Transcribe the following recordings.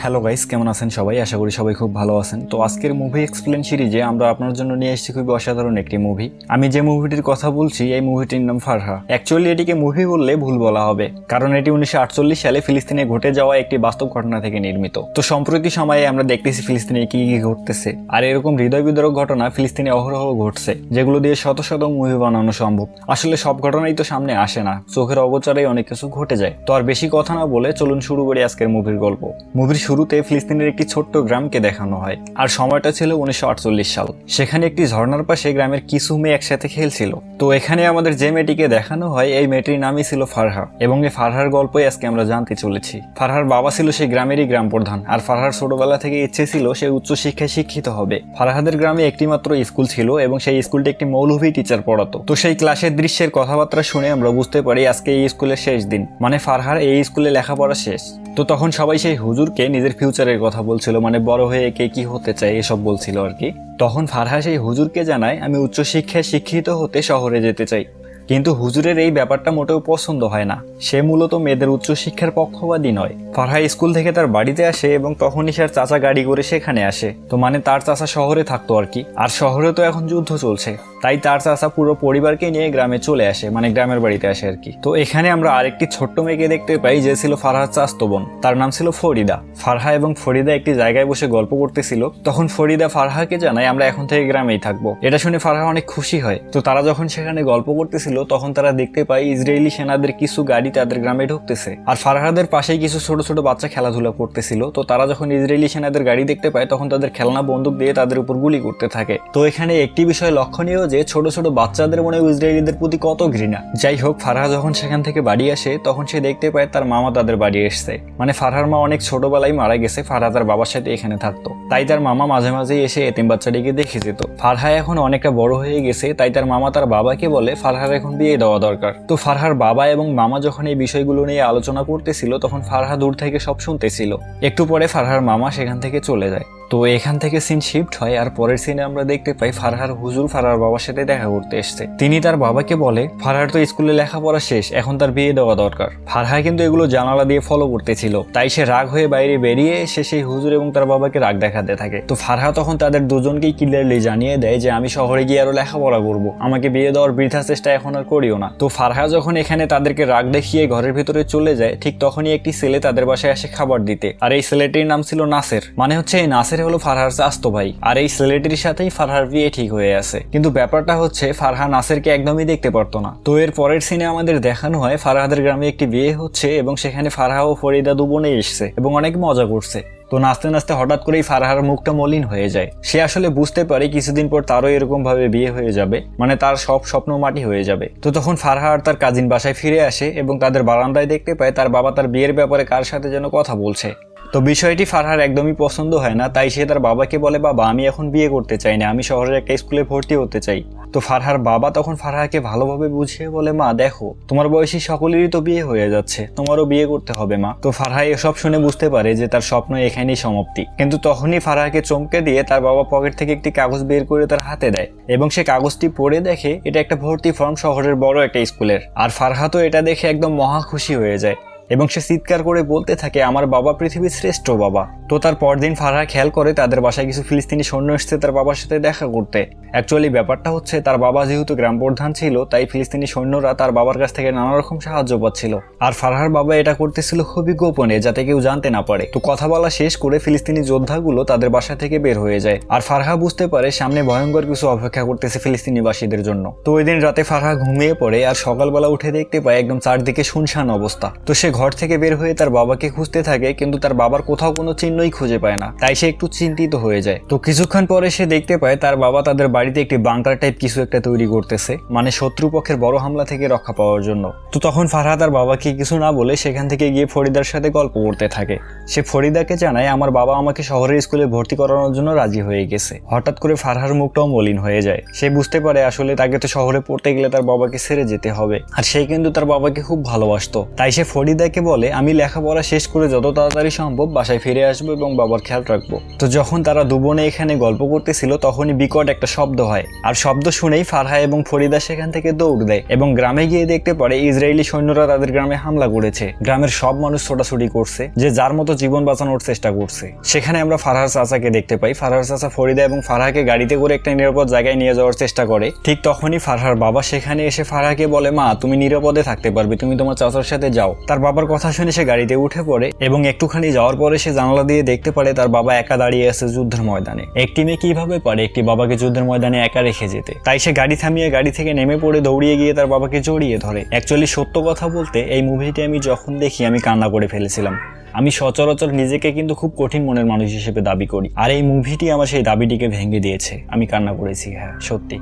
Hello guys, কেমন আছেন সবাই? আশা করি সবাই খুব ভালো আছেন। তো আজকের মুভি এক্সপ্লেন সিরিজে আমরা আপনার জন্য নিয়ে এসেছি খুবই অসাধারণ একটি মুভি। আমি যে মুভিটির কথা বলছি এই মুভিটির নাম ফারহা। অ্যাকচুয়ালি এটিকে মুভি বললে ভুল বলা হবে, কারণ এটি 1948 সালে ফিলিস্তিনে ঘটে যাওয়া একটি বাস্তব ঘটনা থেকে নির্মিত। তো সম্প্রতি সময়ে আমরা দেখতেছি ফিলিস্তিনে কি কি ঘটতেছে, আর এরকম হৃদয় বিদারক ঘটনা ফিলিস্তিনে অহরহ ঘটছে, যেগুলো দিয়ে শত শত মুভি বানানো সম্ভব। আসলে সব ঘটনাই তো সামনে আসে না, চোখের অগোচরেই অনেক কিছু ঘটে যায়। তো আর বেশি কথা না বলে চলুন শুরু করি আজকের মুভির গল্প। মুভির শুরুতে ফিলিস্তিনের একটি ছোট্ট গ্রামকে দেখানো হয়, আর সময়টা ছিল 1948 সাল। সেখানে একটি ঝর্ণার পাশে গ্রামের কিছু মেয়ে একসাথে খেলছিল। তো এখানে আমাদের যে মেয়েটিকে দেখানো হয় এই মেয়েটির নামই ছিল ফারহা, এবং এই ফারহার গল্পই আজকে আমরা জানতে চলেছি। ফারহার বাবা ছিল সেই গ্রামেরই গ্রাম প্রধান, আর ফারহার ছোটবেলা থেকে ইচ্ছে ছিল সে উচ্চশিক্ষায় শিক্ষিত হবে। ফারহাদের গ্রামে একটি মাত্র স্কুল ছিল, এবং সেই স্কুলটি একটি মৌলভী টিচার পড়াতো। তো সেই ক্লাসের দৃশ্যের কথাবার্তা শুনে আমরা বুঝতে পারি আজকে এই স্কুলের শেষ দিন, মানে ফারহার এই স্কুলে লেখাপড়া শেষ। তো তখন সবাই সেই হুজুরকে নিজের ফিউচারের কথা বলছিল, মানে বড় হয়ে কে কি হতে চায় এসব বলছিল আর কি। তখন ফারহা সেই হুজুরকে জানায়, আমি উচ্চশিক্ষায় শিক্ষিত হতে শহরে যেতে চাই। কিন্তু হুজুরের এই ব্যাপারটা মোটেও পছন্দ হয় না। সে মূলত মেয়েদের উচ্চশিক্ষার পক্ষপাতী নয়। ফারহা স্কুল থেকে তার বাড়িতে আসে, এবং তখনই তার চাচা গাড়ি করে সেখানে আসে। তো মানে তার চাচা শহরে থাকতো আর কি, আর শহরে তো এখন যুদ্ধ চলছে, তাই তার চাচা পুরো পরিবারকে নিয়ে গ্রামে চলে আসে, মানে গ্রামের বাড়িতে আসে আর কি। তো এখানে আমরা আরেকটি ছোট্ট মেয়েকে দেখতে পাই, যে ছিল ফারহার চাচাতো বোন। তার নাম ছিল ফরিদা। ফারহা এবং ফরিদা একটি জায়গায় বসে গল্প করতেছিল। তখন ফরিদা ফারহাকে জানায়, আমরা এখন থেকে গ্রামেই থাকবো। এটা শুনে ফারহা অনেক খুশি হয়। তো তারা যখন সেখানে গল্প করতেছিল তখন তারা দেখতে পায় ইসরায়েলি সেনাদের কিছু গাড়ি তাদের গ্রামে ঢুকতেছে, আর ফারহাদের পাশেই কিছু ছোট ছোট বাচ্চা খেলাধুলা করতেছিল। তো তারা যখন ইসরায়েলি সেনাদের গাড়ি দেখতে পায় তখন তাদের খেলনা বন্দুক দিয়ে তাদের উপর গুলি করতে থাকে। তো এখানে একটি বিষয় লক্ষণীয় যে ছোট ছোট বাচ্চাদের মনে ইসরায়েলিদের প্রতি কত ঘৃণা। যাই হোক, ফারহা যখন সেখান থেকে বাড়ি আসে তখন সে দেখতে পায় তার মামা তাদের বাড়ি এসছে। মানে ফারহার মা অনেক ছোটবেলায় মারা গেছে, ফারহা তার বাবার সাথে এখানে থাকতো, তাই তার মামা মাঝে মাঝে এসে এতিম বাচ্চাটিকে দেখে যেত। ফারহা এখন অনেকটা বড় হয়ে গেছে, তাই তার মামা তার বাবাকে বলে ফারহার এখন বিয়ে দেওয়া দরকার। তো ফারহার বাবা এবং মামা যখন এই বিষয়গুলো নিয়ে আলোচনা করতেছিল তখন ফারহা দূর থেকে সব শুনতেছিল। একটু পরে ফারহার মামা সেখান থেকে চলে যায়। তো এখান থেকে সিন শিফট হয়, আর পরের সিনে আমরা দেখতে পাই ফারহার হুজুর ফারহার বাবার সাথে দেখা করতে এসছে। তিনি তার বাবাকে বলে, ফারহার তো স্কুলে লেখাপড়া শেষ, এখন তার বিয়ে দেওয়া দরকার। ফারহা কিন্তু এগুলো জানালা দিয়ে ফলো করতেছিল, তাই সে রাগ হয়ে বাইরে বেরিয়ে এসে সেই হুজুর এবং তার বাবাকে রাগ দেখাতে থাকে। তো ফারহা তখন তাদের দুজনকেই ক্লিয়ারলি জানিয়ে দেয় যে আমি শহরে গিয়ে আরো লেখাপড়া করবো, আমাকে বিয়ে দেওয়ার বৃথা চেষ্টা এখন আর করিও না। তো ফারহা যখন এখানে তাদেরকে রাগ দেখিয়ে ঘরের ভিতরে চলে যায়, ঠিক তখনই একটি ছেলে তাদের বাসায় আসে খাবার দিতে, আর এই ছেলেটির নাম ছিল নাসের। মানে হচ্ছে এই নাসের হলো ফারহার চাচাতো ভাই, আর এই ছেলেটির সাথেই ফারহার বিয়ে ঠিক হয়ে আছে। কিন্তু ব্যাপারটা হচ্ছে ফারহা নাসেরকে একদমই দেখতে পারতো না। তো এর পরের সিনে আমাদের দেখানো হয় ফারহাদের গ্রামে একটি বিয়ে হচ্ছে, এবং সেখানে ফারহা ও ফরিদা দুবোনেই এসছে এবং অনেক মজা করছে। তো নাচতে নাচতে হঠাৎ করেই ফারহার মুখটা মলিন হয়ে যায়। সে আসলে বুঝতে পারে কিছুদিন পর তারও এরকম ভাবে বিয়ে হয়ে যাবে, মানে তার সব স্বপ্ন মাটি হয়ে যাবে। তো তখন ফারহা আর তার কাজিন বাসায় ফিরে আসে, এবং তাদের বারান্দায় দেখতে পায় তার বাবা তার বিয়ের ব্যাপারে কার সাথে যেন কথা বলছে। তো বিষয়টি ফারহার একদমই পছন্দ হয় না, তাই সে তার বাবাকে বলে, বাবা আমি এখন বিয়ে করতে চাই না, আমি শহরের একটা স্কুলে ভর্তি হতে চাই। তো ফারহার বাবা তখন ফারহাকে ভালোভাবে বুঝিয়ে বলে, মা দেখো তোমার বয়সী সকলেরই তো বিয়ে হয়ে যাচ্ছে, তোমারও বিয়ে করতে হবে মা। তো ফারহা এসব শুনে বুঝতে পারে যে তার স্বপ্ন এখানেই সমাপ্তি। কিন্তু তখনই ফারহাকে চমকে দিয়ে তার বাবা পকেট থেকে একটি কাগজ বের করে তার হাতে দেয়, এবং সে কাগজটি পড়ে দেখে এটা একটা ভর্তি ফর্ম শহরের বড় একটা স্কুলের। আর ফারহা তো এটা দেখে একদম মহা খুশি হয়ে যায়, এবং সে চিৎকার করে বলতে থাকে, আমার বাবা পৃথিবীর শ্রেষ্ঠ বাবা। তো তার পরদিন ফারহা খেয়াল করে তাদের বাসায় কিছু ফিলিস্তিনি সৈন্য এসেছে তার বাবার সাথে দেখা করতে। অ্যাকচুয়ালি ব্যাপারটা হচ্ছে তার বাবা যেহেতু গ্রাম প্রধান ছিল, তাই ফিলিস্তিনি সৈন্যরা তার বাবার কাছ থেকে নানা রকম সাহায্য পাচ্ছিল, আর ফারহার বাবা এটা করতেছিল খুবই গোপনে, যাতে কেউ জানতে না পারে। তো কথা বলা শেষ করে ফিলিস্তিনি যোদ্ধাগুলো তাদের বাসা থেকে বের হয়ে যায়, আর ফারহা বুঝতে পারে সামনে ভয়ঙ্কর কিছু অপেক্ষা করতেছে ফিলিস্তিনিবাসীদের জন্য। তো ওই দিন রাতে ফারহা ঘুমিয়ে পড়ে, আর সকালবেলা উঠে দেখতে পায় একদম চারদিকে শুনশান অবস্থা। তো সে ঘর থেকে বের হয়ে তার বাবাকে খুঁজতে থাকে, কিন্তু তার বাবার কোথাও কোনো চিহ্নই খুঁজে পায় না, তাই সে একটু চিন্তিত হয়ে যায়। তো কিছুক্ষণ পরে সে দেখতে পায় তার বাবা তাদের বাড়িতে একটি বাংকার টাইপ কিছু একটা তৈরি করতেছে, মানে শত্রুপক্ষের বড় হামলা থেকে রক্ষা পাওয়ার জন্য। তো তখন ফারহা তার বাবাকে কিছু না বলে সেখান থেকে গিয়ে ফরিদার সাথে গল্প করতে থাকে। সে ফরিদাকে জানায়, আমার বাবা আমাকে শহরের স্কুলে ভর্তি করানোর জন্য রাজি হয়ে গেছে। হঠাৎ করে ফারহার মুখটাও মলিন হয়ে যায়। সে বুঝতে পারে আসলে তাকে তো শহরে পড়তে গেলে তার বাবাকে ছেড়ে যেতে হবে, আর সে কিন্তু তার বাবাকে খুব ভালোবাসতো। তাই সে ফরিদাকে বলে, আমি লেখাপড়া শেষ করে যত তাড়াতাড়ি সম্ভব বাসায় ফিরে আসবো এবং বাবার খেয়াল রাখবো। তো যখন তারা দুবোনে এখানে গল্প করতেছিল তখনই বিকট একটা শব্দ হয়, আর শব্দ শুনেই ফারহা এবং ফরিদা সেখান থেকে দৌড় দেয় এবং গ্রামে গিয়ে দেখতে পারে ইসরায়েলি সৈন্যরা তাদের গ্রামে হামলা করেছে। গ্রামের সব মানুষ ছোটাছুটি করছে, যে যার মতো জীবন বাঁচানোর চেষ্টা করছে। সেখানে আমরা ফারহার চাচাকে দেখতে পাই। ফারহার চাচা ফরিদা এবং ফারহাকে গাড়িতে করে একটা নিরাপদ জায়গায় নিয়ে যাওয়ার চেষ্টা করে। ঠিক তখনই ফারহার বাবা সেখানে এসে ফারহাকে বলে, মা তুমি নিরাপদে থাকতে পারবে, তুমি তোমার চাচার সাথে যাও। তার বাবার কথা শুনে সে গাড়িতে উঠে পড়ে এবং একটুখানি যাওয়ার পরে সে জানালা দিয়ে দেখতে পারে তার বাবা একা দাঁড়িয়ে আছে যুদ্ধের ময়দানে। একটি মেয়ে কিভাবে পারে একটি বাবাকে যুদ্ধের ময়দানে একা রেখে যেতে? তাই সে গাড়ি থামিয়ে গাড়ি থেকে নেমে পড়ে দৌড়িয়ে গিয়ে তার বাবাকে জড়িয়ে ধরে। অ্যাকচুয়ালি সত্য কথা বলতে এই মুভিটি আমি যখন দেখি আমি কান্না করে ফেলেছিলাম। আমি সচরাচর নিজেকে কিন্তু খুব কঠিন মনের মানুষ হিসেবে দাবি করি, আর এই মুভিটি আমার সেই দাবিটিকে ভেঙে দিয়েছে। আমি কান্না করেছি, হ্যাঁ সত্যি।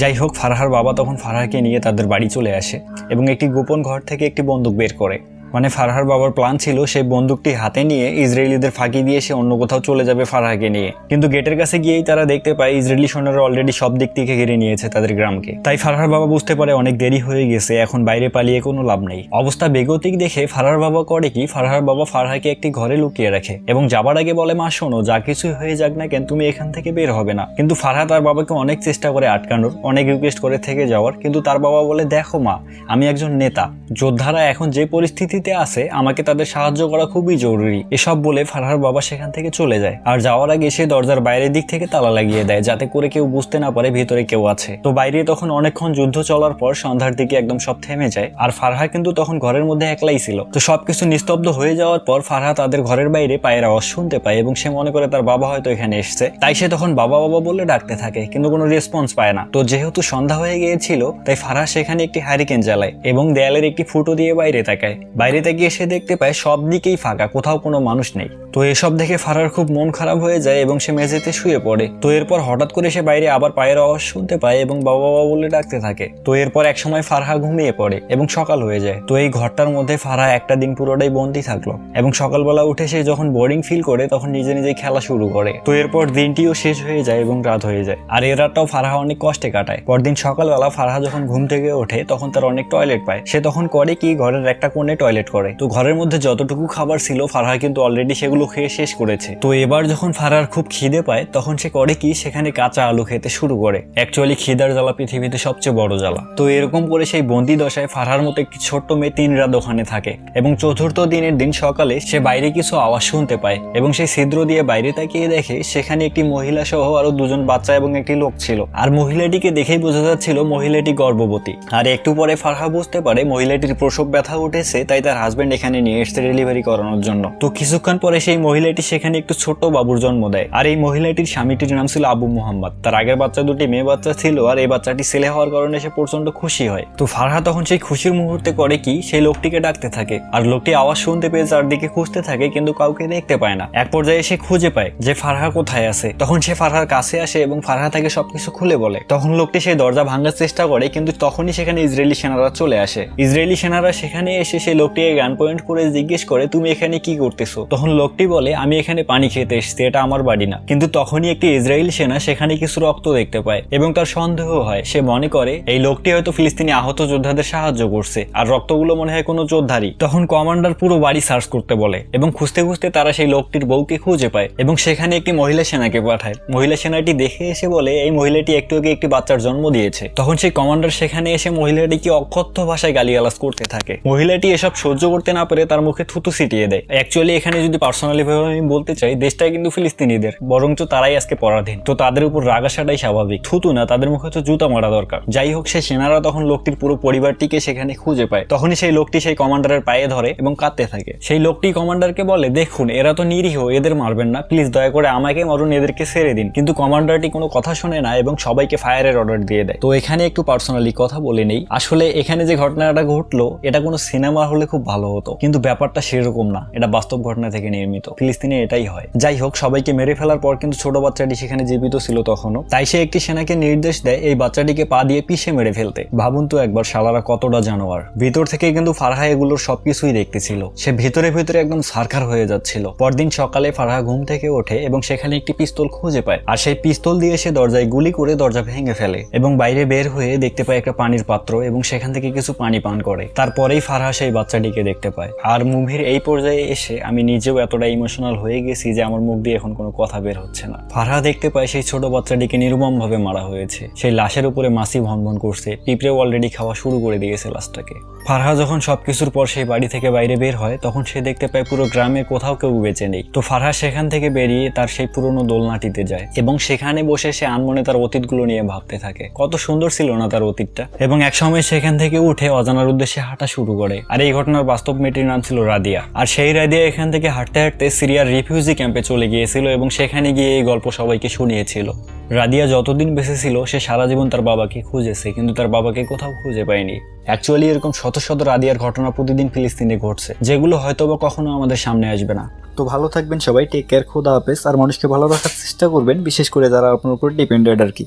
যাই হোক, ফারহার বাবা তখন ফারহাকে নিয়ে তাদের বাড়ি চলে আসে এবং একটি গোপন ঘর থেকে একটি বন্দুক বের করে। মানে ফারহার বাবার প্ল্যান ছিল সেই বন্দুকটি হাতে নিয়ে ইসরায়েলিদের ফাঁকি দিয়ে সে অন্য কোথাও চলে যাবে ফারহাকে নিয়ে। কিন্তু গেটের কাছে গিয়েই তারা দেখতে পায় ইসরায়েলি সৈন্যরা অলরেডি সব দিক থেকে ঘিরে নিয়েছে তাদের গ্রামকে। তাই ফারহার বাবা বুঝতে পারে অনেক দেরি হয়ে গেছে, এখন বাইরে পালিয়ে কোনো লাভ নেই। অবস্থা বেগতিক দেখে ফারহার বাবা করে কি, ফারহার বাবা ফারহাকে একটি ঘরে লুকিয়ে রাখে এবং যাবার আগে বলে, মা শোনো, যা কিছু হয়ে যাক না কেন তুমি এখান থেকে বের হবে না। কিন্তু ফারহা তার বাবাকে অনেক চেষ্টা করে আটকানোর, অনেক রিকোয়েস্ট করে থেকে যাওয়ার, কিন্তু তার বাবা বলে, দেখো মা, আমি একজন নেতা, যোদ্ধারা এখন যে পরিস্থিতিতে আছে আমাকে তাদের সাহায্য করা খুবই জরুরি। এসব বলে ফারহার বাবা সেখান থেকে চলে যায়, আর যাওয়ার আগে সে দরজার বাইরের দিক থেকে তালা লাগিয়ে দেয় যাতে করে কেউ বুঝতে না পারে ভিতরে কেউ আছে। তো বাইরে তখন অনেকক্ষণ যুদ্ধ চলার পর সন্ধ্যার দিকে একদম সব থেমে যায়, আর ফারহা কিন্তু তখন ঘরের মধ্যে একলাই ছিল। তো সবকিছু নিস্তব্ধ হয়ে যাওয়ার পর ফারহা তাদের ঘরের বাইরে পায়ের আওয়াজ শুনতে পায় এবং সে মনে করে তার বাবা হয়তো এখানে এসছে। তাই সে তখন বাবা বাবা বলে ডাকতে থাকে, কিন্তু কোনো রেসপন্স পায় না। তো যেহেতু সন্ধ্যা হয়ে গিয়েছিল তাই ফারহা সেখানে একটি হ্যারিকেন জ্বালায় এবং দেয়ালের একটি ফুটো দিয়ে বাইরে তাকায়। বাইরে তাকিয়ে সে দেখতে পায় সব দিকেই ফাঁকা, কোথাও কোনো মানুষ নেই। তো এসব দেখে ফারহার খুব মন খারাপ হয়ে যায় এবং সে মেঝেতে শুয়ে পড়ে। তো এরপর হঠাৎ করে সে বাইরে আবার পায়ের আওয়াজ শুনতে পায় এবং বাবা বাবা বলে ডাকতে থাকে। তো এরপর এক সময় ফারহা ঘুমিয়ে পড়ে এবং সকাল হয়ে যায়। তো এই ঘরটার মধ্যে ফারহা একটা দিন পুরোটাই বন্দি থাকলো এবং সকালবেলা উঠে সে যখন বোরিং ফিল করে তখন নিজে নিজেই খেলা শুরু করে। তো এরপর দিনটিও শেষ হয়ে যায় এবং রাত হয়ে যায়, আর এই রাতটাও ফারহা অনেক কষ্টে কাটায়। পরদিন সকালবেলা ফারহা যখন ঘুম থেকে ওঠে তখন তার অনেক টয়লেট পায়। সে তখন করে কি, ঘরের একটা কোণে টয়লেট করে। তো ঘরের মধ্যে যতটুকু খাবার ছিল ফারহা কিন্তু অলরেডি সেগুলো খেয়ে শেষ করেছে। তো এবার যখন ফারহার খুব খিদে পায় তখন সে করে কি, সেখানে কাঁচা আলু খেতে শুরু করে। অ্যাকচুয়ালি খিদার জ্বালা পৃথিবীতে সবচেয়ে বড় জ্বালা। তো এরকম করে সেই বন্দি দশায় ফারহার মতো একটি ছোট্ট মেয়ে 3 রাত ওখানে থাকে এবং চতুর্থ দিনের দিন সকালে সে বাইরে কিছু আওয়াজ শুনতে পায় এবং সেই ছিদ্র দিয়ে বাইরে তাকিয়ে দেখে সেখানে একটি মহিলা সহ আরো 2 জন বাচ্চা এবং একটি লোক ছিল। আর মহিলাটিকে দেখেই বোঝা যাচ্ছিল মহিলাটি গর্ভবতী। আর একটু পরে ফারহা বুঝতে পারে মহিলাটির প্রসব ব্যথা উঠেছে, তাই তার হাজবেন্ড এখানে নিয়ে এসেছে ডেলিভারি করানোর জন্য। তো কিছুক্ষণ পরে সেই মহিলাটি সেখানে একটু ছোট্ট বাবুর জন্ম দেয়। আর এই মহিলাটির স্বামীটির নাম ছিল আবু মুহাম্মদ। তার আগের বাচ্চা দুটি মেয়ে বাচ্চা ছিল, আর এই বাচ্চাটি ছেলে হওয়ার কারণে সে প্রচন্ড খুশি হয়। তো ফারহা তখন সেই খুশির মুহূর্তে করে কি, সেই লোকটিকে ডাকতে থাকে, আর লোকটি আওয়াজ শুনতে পেয়ে চারদিকে খুঁজতে থাকে কিন্তু কাউকে দেখতে পায় না। এক পর্যায়ে সে খুঁজে পায় যে ফারহা কোথায় আছে। তখন সে ফারহার কাছে আসে এবং ফারহা তাকে সবকিছু খুলে বলে। তখন লোকটি সেই দরজা ভাঙার চেষ্টা করে, কিন্তু তখনই সেখানে ইসরায়েলি সেনারা চলে আসে। ইসরায়েলি সেনারা সেখানে এসে সেই লোকটিকে গান পয়েন্ট করে জিজ্ঞেস করে, তুমি এখানে কি করতেছো? তখন লোকটি বলে, আমি এখানে পানি খেতে এসেছি, এটা আমার বাড়ি না। কিন্তু তখনই একটি ইসরায়েলি সেনা সেখানে কিছু রক্ত দেখতে পায় এবং তার সন্দেহ হয়। সে মনে করে এই লোকটি হয়তো ফিলিস্তিনি আহত যোদ্ধাদের সাহায্য করছে, আর রক্তগুলো মনে হয় কোনো যোদ্ধারই। তখন কমান্ডার পুরো বাড়ি সার্চ করতে বলে এবং খুঁজতে খুঁজতে তারা সেই লোকটির বউকে খুঁজে পায় এবং সেখানে একটি মহিলা সেনাকে পাঠায়। মহিলা সেনাটি দেখে এসে বলে এই মহিলাটি একটু আগে একটি বাচ্চার জন্ম দিয়েছে। তখন সেই কমান্ডার সেখানে এসে মহিলাটিকে অকথ্য ভাষায় গালিগালাজ করতে থাকে। মহিলাটি এসব সহ্য করতে না পেরে তার মুখে থুতু ছিটিয়ে দেয়। অ্যাকচুয়ালি এখানে যদি পার্সোনালি ভাবে আমি বলতে চাই, দেশটা কিন্তু ফিলিস্তিনিদের, বরঞ্চ তারাই আজকে পরাধীন। তো তাদের উপর রাগ আসাটাই স্বাভাবিক, থুতু না, তাদের মুখে তো জুতা মারা দরকার। যাই হোক, সেই সেনারা তখন লোকটির পুরো পরিবারটিকে সেখানে খুঁজে পায়। তখনই সেই লোকটি সেই কমান্ডারের পায়ে ধরে এবং কাঁদতে থাকে। সেই লোকটি কমান্ডারকে বলে, দেখুন এরা তো নিরীহ, এদের মারবেন না, প্লিজ দয়া করে আমাকে মারুন, এদেরকে ছেড়ে দিন। কিন্তু কমান্ডারটি কোনো কথা শুনে না এবং সবাইকে ফায়ারের অর্ডার দিয়ে দেয়। তো এখানে একটু পার্সোনালি কথা বলে নেই, আসলে এখানে যে ঘটনাটা ঘটলো এটা কোনো সিনেমা হলে খুব ভালো হতো, কিন্তু ব্যাপারটা সেরকম না, এটা বাস্তব ঘটনা থেকে নির্মিত। ফিলিস্তিনে এটাই হয়। যাই হোক, সবাইকে মেরে ফেলার পর কিন্তু ছোট বাচ্চাটি সেখানে জীবিত ছিল তখনও। তাই সে একটি সেনাকে নির্দেশ দেয় এই বাচ্চাটিকে পা দিয়ে পিষে মেরে ফেলতে। ভাবুন তো একবার, শালারা কতটা জানোয়ার। ভিতর থেকে কিন্তু ফারহা এগুলোর সবকিছুই দেখতেছিল। সে ভিতরে ভিতরে একদম সারখার হয়ে যাচ্ছিল। পরদিন সকালে ফারহা ঘুম থেকে ওঠে এবং সেখানে একটি পিস্তল খুঁজে পায়, আর সেই পিস্তল দিয়ে সে দরজায় গুলি করে দরজা ভেঙে ফেলে এবং বাইরে বের হয়ে দেখতে পায় একটা পানির পাত্র এবং সেখান থেকে কিছু পানি পান করে। তারপরেই ফারহা সেই বাচ্চাটি বাচ্চাটিকে দেখতে পায়। আর মুভির এই পর্যায়ে এসে আমি নিজেও এতটা ইমোশনাল হয়ে গেছি যে আমার মুখ দিয়ে এখন কোনো কথা বের হচ্ছে না। ফারহা দেখতে পায় সেই ছোট বাচ্চাটিকে নির্মম ভাবে মারা হয়েছে। সেই লাশের উপরে মাছি ভনভন করছে, পিঁপড়েও অলরেডি খাওয়া শুরু করে দিয়েছে লাশটাকে। ফারহা যখন সবকিছুর পর সেই বাড়ি থেকে বাইরে বের হয় তখন সে দেখতে পায় পুরো গ্রামে কোথাও কেউ বেঁচে নেই। তো ফারহা সেখান থেকে বেরিয়ে তার সেই পুরনো দোলনাটিতে যায় এবং সেখানে বসে সে আনমনে তার অতীতগুলো নিয়ে ভাবতে থাকে। কত সুন্দর ছিল না তার অতীতটা। এবং একসময় সেখান থেকে উঠে অজানার উদ্দেশ্যে হাঁটা শুরু করে। আর এই ঘটনার বাস্তব মেয়েটির নাম ছিল রাদিয়া। আর সেই রাদিয়া এখান থেকে হাঁটতে হাঁটতে সিরিয়ার রিফিউজি ক্যাম্পে চলে গিয়েছিল এবং সেখানে গিয়ে এই গল্প সবাইকে শুনিয়েছিল। রাদিয়া যতদিন বেঁচে ছিল সে সারা জীবন তার বাবাকে খুঁজেছে, কিন্তু তার বাবাকে কোথাও খুঁজে পায়নি। অ্যাকচুয়ালি এরকম শত শত রাদিয়ার ঘটনা প্রতিদিন ফিলিস্তিনে ঘটছে, যেগুলো হয়তোবা কখনো আমাদের সামনে আসবে না। তো ভালো থাকবেন সবাই, টেক কেয়ার, খোদা হাফেজ। আর মানুষকে ভালো রাখার চেষ্টা করবেন, বিশেষ করে যারা আপনার উপর ডিপেন্ডেন্ট আর কি।